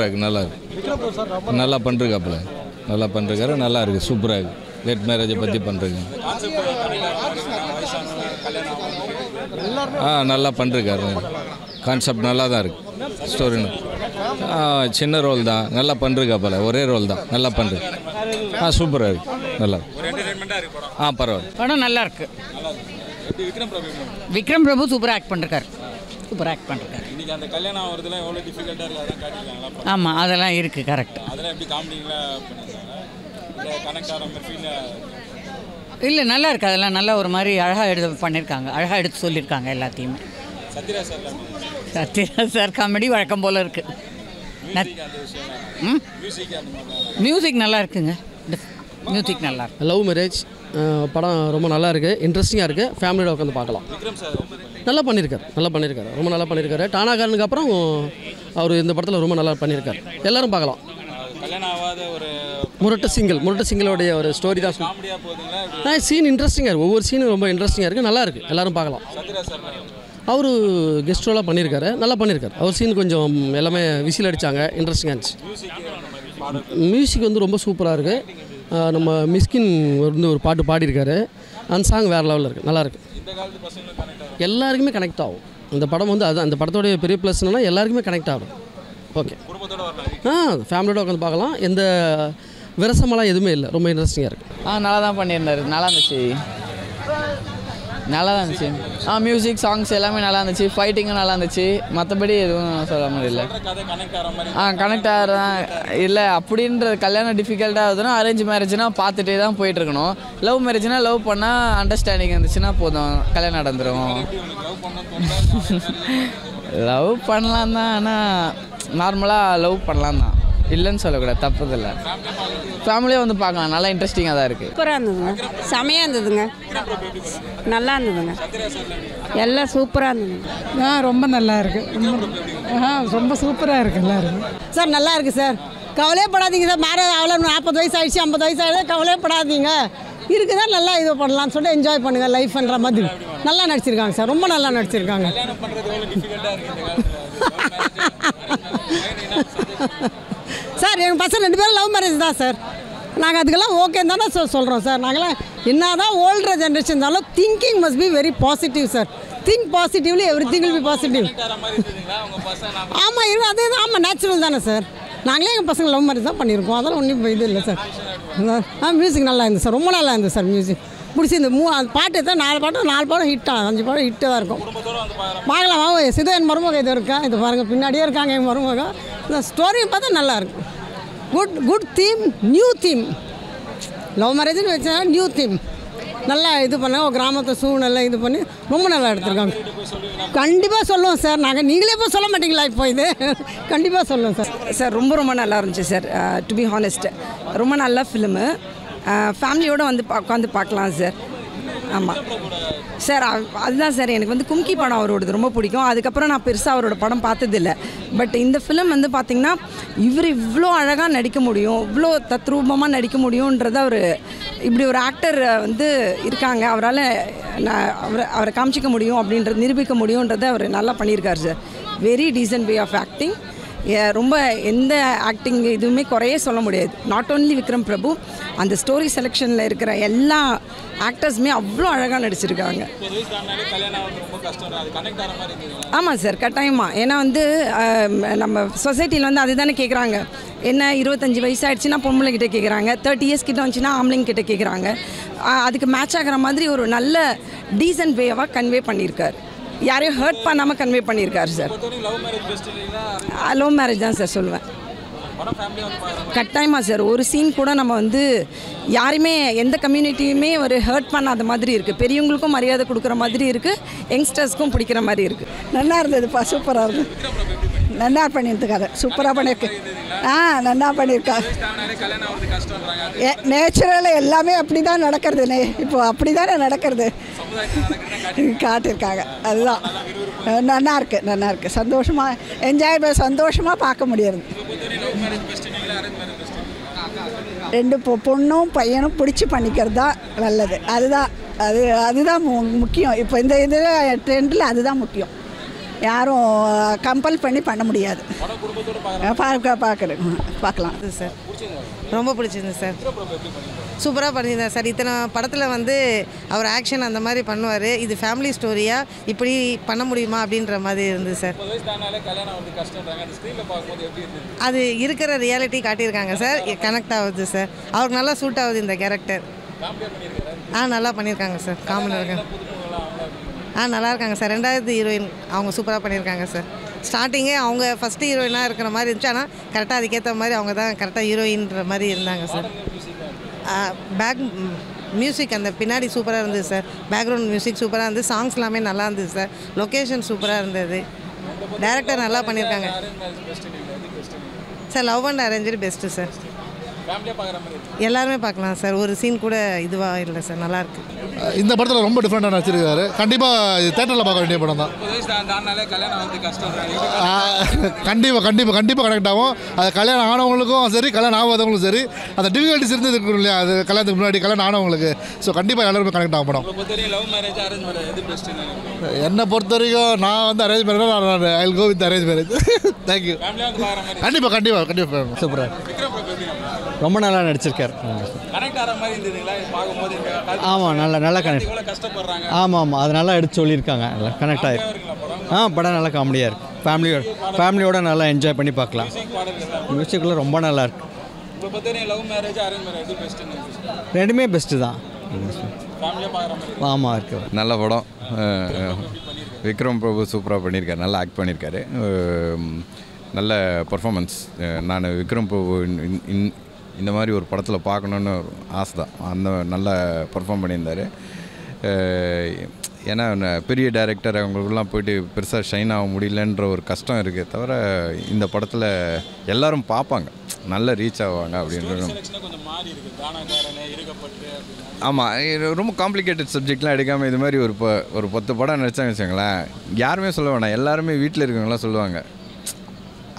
நல்லா இருக்கு, நல்லா பண்ணிருக்காப்புல, நல்லா பண்ணிருக்காரு, நல்லா இருக்குது, சூப்பராக இருக்குது. லேட் மேரேஜை பற்றி பண்ணுறீங்க. நல்லா பண்ணிருக்காரு. கான்செப்ட் நல்லா தான் இருக்குது. ஸ்டோரின்னு சின்ன ரோல் தான், நல்லா பண்ணிருக்காப்புல, ஒரே ரோல் தான், நல்லா பண்ணுறது. சூப்பராக இருக்குது, நல்லா பரவாயில்ல. படம் நல்லா இருக்கு. விக்ரம் பிரபு சூப்பராக ஆக்ட் பண்ணிருக்காரு. சூப்பராக ஆக்ட் பண்ணிருக்காரு. ஆமாம், அதெல்லாம் இருக்குது. கரெக்ட். இல்லை, நல்லா இருக்குது. அதெல்லாம் நல்லா ஒரு மாதிரி அழகாக எடுத்து பண்ணியிருக்காங்க, அழகாக எடுத்து சொல்லியிருக்காங்க எல்லாத்தையுமே. சத்யராஜ் சார் காமெடி வழக்கம் போல் இருக்குது. மியூசிக் நல்லா இருக்குங்க. மியூசிக் நல்லா இருக்கு. லவ் மேரேஜ் படம் ரொம்ப நல்லா இருக்குது, இன்ட்ரெஸ்டிங்காக இருக்குது, ஃபேமிலியோட உட்காந்து பார்க்கலாம். நல்லா பண்ணியிருக்காரு, ரொம்ப நல்லா பண்ணியிருக்காரு. டானாகாரனுக்கு அப்புறம் அவர் இந்த படத்தில் ரொம்ப நல்லா பண்ணியிருக்காரு. எல்லோரும் பார்க்கலாம். முரட்டு சிங்கிளோடைய ஒரு ஸ்டோரி தான். சீன் இன்ட்ரெஸ்டிங்காக இருக்குது, ஒவ்வொரு சீனும் ரொம்ப இன்ட்ரெஸ்டிங்காக இருக்குது, நல்லா இருக்குது, எல்லோரும் பார்க்கலாம். அவர் கெஸ்ட் ரோலாக பண்ணியிருக்காரு, நல்லா பண்ணியிருக்காரு. அவர் சீன் கொஞ்சம் எல்லாமே விசில் அடித்தாங்க, இன்ட்ரெஸ்டிங்காக இருந்துச்சு. மியூசிக் வந்து ரொம்ப சூப்பராக இருக்குது. நம்ம மிஸ்கின் வந்து ஒரு பாட்டு பாடியிருக்காரு, அந்த சாங் வேறு லெவலில் இருக்குது, நல்லாயிருக்கு. எல்லாருக்குமே கனெக்ட் ஆகும் இந்த படம் வந்து. அது அந்த படத்தோடைய பெரிய ப்ளஸ் என்னன்னா எல்லாருக்குமே கனெக்ட் ஆகும். ஓகே, ஃபேமிலியோட உட்காந்து பார்க்கலாம். எந்த விரசமெல்லாம் எதுவுமே இல்லை, ரொம்ப இன்ட்ரெஸ்டிங்காக இருக்குது. நல்லா தான் பண்ணியிருந்தார், நல்லா இருந்துச்சு. மியூசிக் சாங்ஸ் எல்லாமே நல்லா இருந்துச்சு, ஃபைட்டிங்கும் நல்லா இருந்துச்சு. மற்றபடி எதுவும் சொல்ல முடியல. கனெக்ட் ஆகிறதான் இல்லை அப்படின்ற. கல்யாணம் டிஃபிகல்ட்டாக ஆகுதுன்னா அரேஞ்ச் மேரேஜ்னால் பார்த்துட்டே தான் போயிட்டுருக்கணும். லவ் மேரேஜ்னால் லவ் பண்ணால் அண்டர்ஸ்டாண்டிங் இருந்துச்சுன்னா போதும், கல்யாணம் நடந்துடும். லவ் பண்ணலாம் தான், ஆனால் நார்மலாக லவ் பண்ணலாம் தான், இல்லைன்னு சொல்லக்கூடாது, தப்பு இல்லை. ஃபேமிலியே வந்து பார்க்கலாம், நல்லா இன்ட்ரெஸ்டிங்காக தான் இருக்குது. சூப்பராக இருந்ததுங்க, செமையாக இருந்ததுங்க, நல்லா இருந்ததுங்க, எல்லாம் சூப்பராக இருந்ததுங்க. ரொம்ப நல்லா இருக்குது. ரொம்ப சூப்பராக இருக்குது. எல்லோரும் சார் நல்லா இருக்குது சார். கவலையப்படாதீங்க சார். மேரேஜ் அவ்வளோ 40 வயசு ஆகிடுச்சு, 50 வயசு ஆகிடுது, கவலையப்படாதீங்க. இருக்குதா நல்லா இது பண்ணலான்னு சொல்லிட்டு என்ஜாய் பண்ணுங்கள் லைஃப்ன்ற மாதிரி. நல்லா நடிச்சிருக்காங்க சார், ரொம்ப நல்லா நடிச்சிருக்காங்க. சார் எங்கள் பசங்க 2 பேரும் லவ் மேரேஜ் தான் சார். நாங்கள் அதுக்கெல்லாம் ஓகேன்னு தானே சொல்கிறோம் சார். நாங்களாம் என்ன தான் ஓல்டர் ஜென்ரேஷன் இருந்தாலும் thinking must be very positive sir. Think positively every thing will be positive. ஆமாம் இருக்கும், அதே தான். ஆமாம், நேச்சுரல் தானே சார். நாங்களே எங்கள் பசங்க லவ் மேரேஜ் தான் பண்ணியிருக்கோம், அதெல்லாம் ஒன்றும் இது இல்லை சார். மியூசிக் நல்லா இருந்தது சார், ரொம்ப நல்லா இருந்தது சார். மியூசிக் பிடிச்சிருந்து. பாட்டு தான் 4 பாடம் ஹிட்டாக, 5 பாடம் ஹிட்டாக தான் இருக்கும். பார்க்கலாம் வாங்க. சிதோ என் மருமக இது இருக்கா, இது பாருங்கள், பின்னாடியே இருக்காங்க என் மருமக. இந்த ஸ்டோரியை பார்த்தா நல்லாயிருக்கு. Good theme, new theme. Love மேரேஜ்னு வச்சா நியூ தீம் நல்லா இது பண்ண, கிராமத்தை சூழ்நிலை இது பண்ணி ரொம்ப நல்லா எடுத்துருக்காங்க. கண்டிப்பாக சொல்லுவோம் சார். நாங்கள் நீங்களே இப்போ சொல்ல மாட்டீங்களா இப்போ இது? கண்டிப்பாக சொல்லுவோம் சார். சார் ரொம்ப நல்லா இருந்துச்சு சார். டு பி ஹானஸ்ட் ரொம்ப நல்ல ஃபிலிமு. ஃபேமிலியோடு வந்து உட்காந்து பார்க்கலாம் சார். ஆமாம் சார், அதுதான் சார். எனக்கு வந்து கும்கி படம் அவரோடது ரொம்ப பிடிக்கும். அதுக்கப்புறம் நான் பெருசாக அவரோட படம் பார்த்ததில்ல. பட் இந்த ஃபிலிம் வந்து பார்த்திங்கன்னா இவர் இவ்வளோ அழகாக நடிக்க முடியும், இவ்வளோ தத்ரூபமாக நடிக்க முடியுன்றத அவர் இப்படி ஒரு ஆக்டர் வந்து இருக்காங்க, அவரால் அவரை காமிச்சிக்க முடியும் அப்படின்றது நிரூபிக்க முடியுன்றதை அவர் நல்லா பண்ணியிருக்கார் சார். Very decent way of acting. ரொம்ப எந்த ஆக்டிங் இதுவுமே குறையே சொல்ல முடியாது. நாட் ஓன்லி விக்ரம் பிரபு, அந்த ஸ்டோரி செலெக்ஷனில் இருக்கிற எல்லா ஆக்டர்ஸுமே அவ்வளோ அழகாக நடிச்சிருக்காங்க. ஆமாம் சார், கட்டாயமாக. ஏன்னா வந்து நம்ம சொசைட்டியில் வந்து அதுதானே கேட்குறாங்க. என்ன 25 வயசு ஆகிடுச்சுன்னா பொம்பளைக்கிட்ட கேட்குறாங்க, 30 இயர்ஸ் கிட்ட வந்துச்சுன்னா ஆம்பளைங்கிட்ட கேட்குறாங்க. அதுக்கு மேட்ச் ஆகிற மாதிரி ஒரு நல்ல டீசன்ட் வேவாக கன்வே பண்ணியிருக்காரு. யாரையும் ஹர்ட் பண்ணாமல் கன்வே பண்ணியிருக்காரு சார். லவ் மேரேஜ் தான் சார் சொல்லுவேன். கட்டாயமாக சார். ஒரு சீன் கூட நம்ம வந்து யாருமே எந்த கம்யூனிட்டியுமே ஒரு ஹர்ட் பண்ணாத மாதிரி இருக்குது. பெரியவங்களுக்கும் மரியாதை கொடுக்குற மாதிரி இருக்குது, யங்ஸ்டர்ஸ்க்கும் பிடிக்கிற மாதிரி இருக்குது. நல்லா இருந்ததுப்பா, சூப்பராக இருந்தது. நல்லா பண்ணியிருக்காரு, சூப்பராக பண்ணியிருக்கு. நல்லா பண்ணியிருக்காரு. நேச்சுரலாக எல்லாமே அப்படி தான் நடக்கிறது. இப்போ அப்படி தானே நடக்கிறது காட்டியிருக்காங்க. அதுதான் நல்லா இருக்குது. சந்தோஷமாக என்ஜாய் சந்தோஷமாக பார்க்க முடியாது. 2 பொண்ணும் பையனும் பிடிச்சி பண்ணிக்கிறது தான் நல்லது. அதுதான் முக்கியம். இப்போ இந்த இதில் ட்ரெண்டில் அதுதான் முக்கியம். யாரும் கம்பல் பண்ணி பண்ண முடியாது. பார்க்கலாம் சார். ரொம்ப பிடிச்சிருந்தது சார். சூப்பராக பண்ணியிருந்தார் சார். இத்தனை படத்தில் வந்து அவர் ஆக்ஷன் அந்த மாதிரி பண்ணுவார். இது ஃபேமிலி ஸ்டோரியாக இப்படி பண்ண முடியுமா அப்படின்ற மாதிரி இருந்தது சார். அது இருக்கிற ரியாலிட்டி காட்டியிருக்காங்க சார். கனெக்ட் ஆகுது சார். அவருக்கு நல்லா சூட் ஆகுது இந்த கேரக்டர். நல்லா பண்ணியிருக்காங்க சார். காமெடி இருக்காங்க. நல்லா இருக்காங்க சார். 2வது ஹீரோயின் அவங்க சூப்பராக பண்ணியிருக்காங்க சார். ஸ்டார்டிங்கே அவங்க ஃபஸ்ட்டு ஹீரோயினாக இருக்கிற மாதிரி இருந்துச்சு. ஆனால் கரெக்டாக அதுக்கேற்ற மாதிரி அவங்க தான் கரெக்டாக ஹீரோயின்ற மாதிரி இருந்தாங்க சார். மியூசிக் அந்த பின்னாடி சூப்பராக இருந்தது சார். பேக்ரவுண்ட் மியூசிக் சூப்பராக இருந்தது. சாங்ஸ் எல்லாமே நல்லா இருந்தது சார். லொக்கேஷன் சூப்பராக இருந்தது. டைரக்டர் நல்லா பண்ணியிருக்காங்க sir. Love and arrange best sir. எல்லாருமே பார்க்கலாம் சார். ஒரு சீன் கூட இதுவாக இல்லை சார். நல்லாயிருக்கு. இந்த படத்தில் ரொம்ப டிஃப்ரெண்ட்டாக நடிச்சிருக்காரு. கண்டிப்பாக தேட்டரில் பார்க்க வேண்டிய படம் தான். கண்டிப்பாக கனெக்ட் ஆகும். அது கல்யாணம் ஆனவங்களுக்கும் சரி, கல்யாணம் ஆகாதவங்களுக்கும் சரி, அந்த டிஃபிகல்ட்டிஸ் இருந்து இருக்கும் இல்லையா, அது கல்யாணத்துக்கு முன்னாடி கல்யாணம் ஆனவங்களுக்கு. ஸோ கண்டிப்பாக எல்லாருமே கனெக்ட் ஆகும் படம். என்னை பொறுத்த வரைக்கும் நான் வந்து அரேஞ்ச் மேரேஜ், நான் I will go with arrange marriage. Thank you. கண்டிப்பாக சூப்பராக ரொம்ப நல்லா நடிச்சிருக்கார். ஆமாம், நல்லா கனெக்ட். ஆமாம், அது நல்லா எடுத்து சொல்லியிருக்காங்க. நல்லா கனெக்ட் ஆகிருக்கு. படம் நல்லா காமெடியாக இருக்குது. ஃபேமிலியோட நல்லா என்ஜாய் பண்ணி பார்க்கலாம். மியூசிக்கில் ரொம்ப நல்லா இருக்கு. ரெண்டுமே பெஸ்ட்டு தான். ஆமாம், இருக்கு. நல்ல படம். விக்ரம் பிரபு சூப்பராக பண்ணியிருக்காரு. நல்லா ஆக்ட் பண்ணியிருக்காரு. நல்ல பர்ஃபார்மன்ஸ். நான் விக்ரம் பிரபு இந்த மாதிரி ஒரு படத்தில் பார்க்கணுன்னு ஆசை தான். அந்த நல்ல பர்ஃபார்ம் பண்ணியிருந்தார். ஏன்னா பெரிய டைரக்டர் அவங்களுக்குலாம் போய்ட்டு பெருசாக ஷைன் ஆக முடியலன்ற ஒரு கஷ்டம் இருக்குது. தவிர இந்த படத்தில் எல்லோரும் பார்ப்பாங்க, நல்ல ரீச் ஆவாங்க அப்படின்றது. ஆமாம், ரொம்ப காம்ப்ளிகேட்டட் சப்ஜெக்ட்லாம் எடுக்காமல் இது மாதிரி ஒரு 10 படம் நடித்தாங்க வச்சுங்களேன், யாருமே சொல்ல வேணாம், எல்லாருமே வீட்டில் இருக்கவங்களாம் சொல்லுவாங்க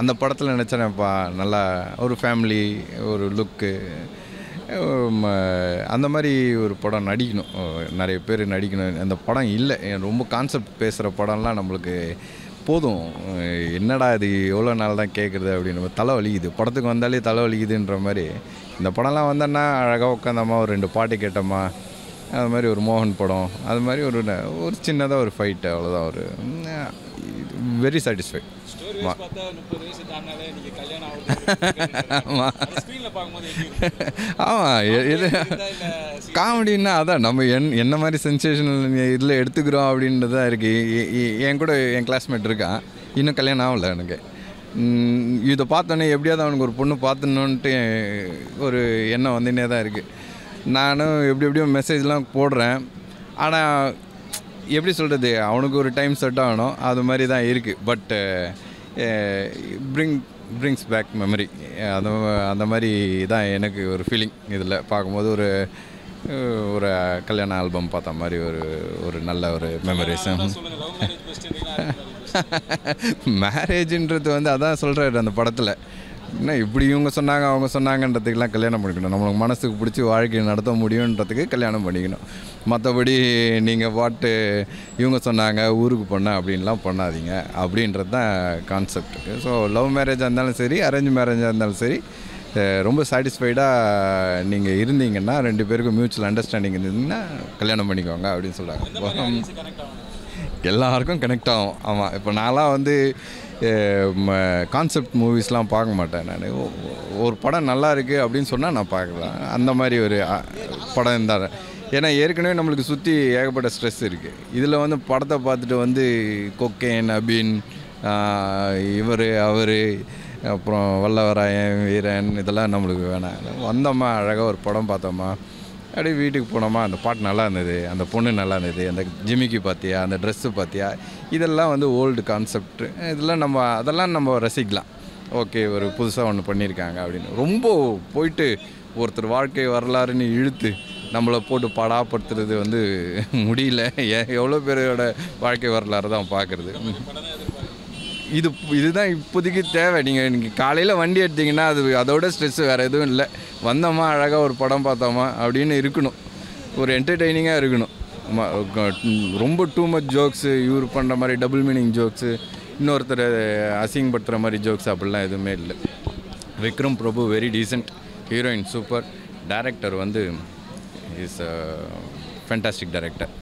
அந்த படத்தில் நினச்சேனப்பா நல்லா ஒரு ஃபேமிலி ஒரு லுக்கு அந்த மாதிரி ஒரு படம் நடிக்கணும், நிறைய பேர் நடிக்கணும். அந்த படம் இல்லை, ரொம்ப கான்செப்ட் பேசுகிற படம்லாம் நம்மளுக்கு போதும். என்னடா இது எவ்வளோ நாள் தான் கேட்குறது அப்படின்னு தலை வலிக்குது. படத்துக்கு வந்தாலே தலை வலிக்குதுன்ற மாதிரி இந்த படம்லாம் வந்தோன்னா அழகாக உட்காந்தம்மா ஒரு 2 பாட்டு கேட்டோம்மா, அது மாதிரி ஒரு மோகன் படம், அது மாதிரி ஒரு சின்னதாக ஒரு ஃபைட்டு, அவ்வளோதான். ஒரு வெரி சாட்டிஸ்ஃபைட். ஆமாம், இது காமெடின்னா அதான் நம்ம என்ன மாதிரி சென்சேஷனல் இதில் எடுத்துக்கிறோம் அப்படின்றது தான் இருக்குது. என் கூட என் கிளாஸ்மேட் இருக்கான், இன்னும் கல்யாணம் ஆகலை எனக்கு. இதை பார்த்தோன்னே எப்படியாவது அவனுக்கு ஒரு பொண்ணு பார்த்துணுன்ட்டு ஒரு எண்ணம் வந்துன்னே தான் இருக்குது. நானும் எப்படியோ மெசேஜ்லாம் போடுறேன். ஆனால் எப்படி சொல்கிறது, அவனுக்கு ஒரு டைம் செட் ஆகணும், அது மாதிரி தான் இருக்குது. பட் பிரிங்ஸ் பேக் மெமரி, அந்த மாதிரி தான் எனக்கு ஒரு ஃபீலிங். இதில் பார்க்கும்போது ஒரு கல்யாண ஆல்பம் பார்த்த மாதிரி ஒரு நல்ல ஒரு மெமரிஸ். மேரேஜுன்றது வந்து அதான் சொல்கிறாரு அந்த படத்தில். என்ன இப்படி இவங்க சொன்னாங்க அவங்க சொன்னாங்கன்றதுக்கெலாம் கல்யாணம் பண்ணிக்கணும். நம்மளுக்கு மனசுக்கு பிடிச்சி வாழ்க்கையை நடத்த முடியுன்றதுக்கு கல்யாணம் பண்ணிக்கணும். மற்றபடி நீங்கள் பாட்டு இவங்க சொன்னாங்க ஊருக்கு போனேன் அப்படின்லாம் பண்ணாதீங்க அப்படின்றது தான் கான்செப்ட். ஸோ லவ் மேரேஜாக இருந்தாலும் சரி, அரேஞ்ச் மேரேஜாக இருந்தாலும் சரி, ரொம்ப சாட்டிஸ்ஃபைடாக நீங்கள் இருந்தீங்கன்னா, 2 பேருக்கும் மியூச்சுவல் அண்டர்ஸ்டாண்டிங் இருந்ததுன்னா கல்யாணம் பண்ணிக்கோங்க அப்படின்னு சொல்கிறாங்க. எல்லாருக்கும் கனெக்ட் ஆகும். ஆமாம், இப்போ நான்லாம் வந்து கான்செப்ட் மூவிஸ்லாம் பார்க்க மாட்டேன். நான் ஒரு படம் நல்லா இருக்குது அப்படின்னு சொன்னால் நான் பார்க்கலாம். அந்த மாதிரி ஒரு படம் இருந்தால், ஏன்னா ஏற்கனவே நம்மளுக்கு சுற்றி ஏகப்பட்ட ஸ்ட்ரெஸ் இருக்குது. இதில் வந்து படத்தை பார்த்துட்டு வந்து கொக்கேன் அபின் இவர் அவர் அப்புறம் வல்லவராயன் வீரன் இதெல்லாம் நம்மளுக்கு வேணாம். வந்தோமா அழகாக ஒரு படம் பார்த்தோமா, அப்படியே வீட்டுக்கு போனோமா, அந்த பாட்டு நல்லா இருந்தது, அந்த பொண்ணு நல்லா இருந்தது, அந்த ஜிமிக்கி பார்த்தியா, அந்த ட்ரெஸ்ஸு பார்த்தியா, இதெல்லாம் வந்து ஓல்டு கான்செப்ட். இதெல்லாம் அதெல்லாம் நம்ம ரசிக்கலாம். ஓகே, ஒரு புதுசாக ஒன்று பண்ணியிருக்காங்க அப்படின்னு. ரொம்ப போயிட்டு ஒருத்தர் வாழ்க்கை வரலாறுன்னு இழுத்து நம்மளை போட்டு பாடாப்படுத்துறது வந்து முடியல. எவ்வளோ பேரோட வாழ்க்கை வரலாறு தான் பார்க்குறது. இதுதான் இப்போதைக்கு தேவை. நீங்கள் காலையில் வண்டி எடுத்திங்கன்னா அதோட ஸ்ட்ரெஸ்ஸு வேறு எதுவும் இல்லை. வந்தோமா அழகாக ஒரு படம் பார்த்தோமா அப்படின்னு இருக்கணும், ஒரு என்டர்டெய்னிங்காக இருக்கணும். ரொம்ப டூ மச் ஜோக்ஸு இவர் பண்ணுற மாதிரி டபுள் மீனிங் ஜோக்ஸு இன்னொருத்தர் அசிங்கப்படுத்துகிற மாதிரி ஜோக்ஸ் அப்படிலாம் எதுவுமே இல்லை. Vikram Prabhu very decent, heroine super, director வந்து இஸ் ஃபேண்டாஸ்டிக் டைரக்டர்.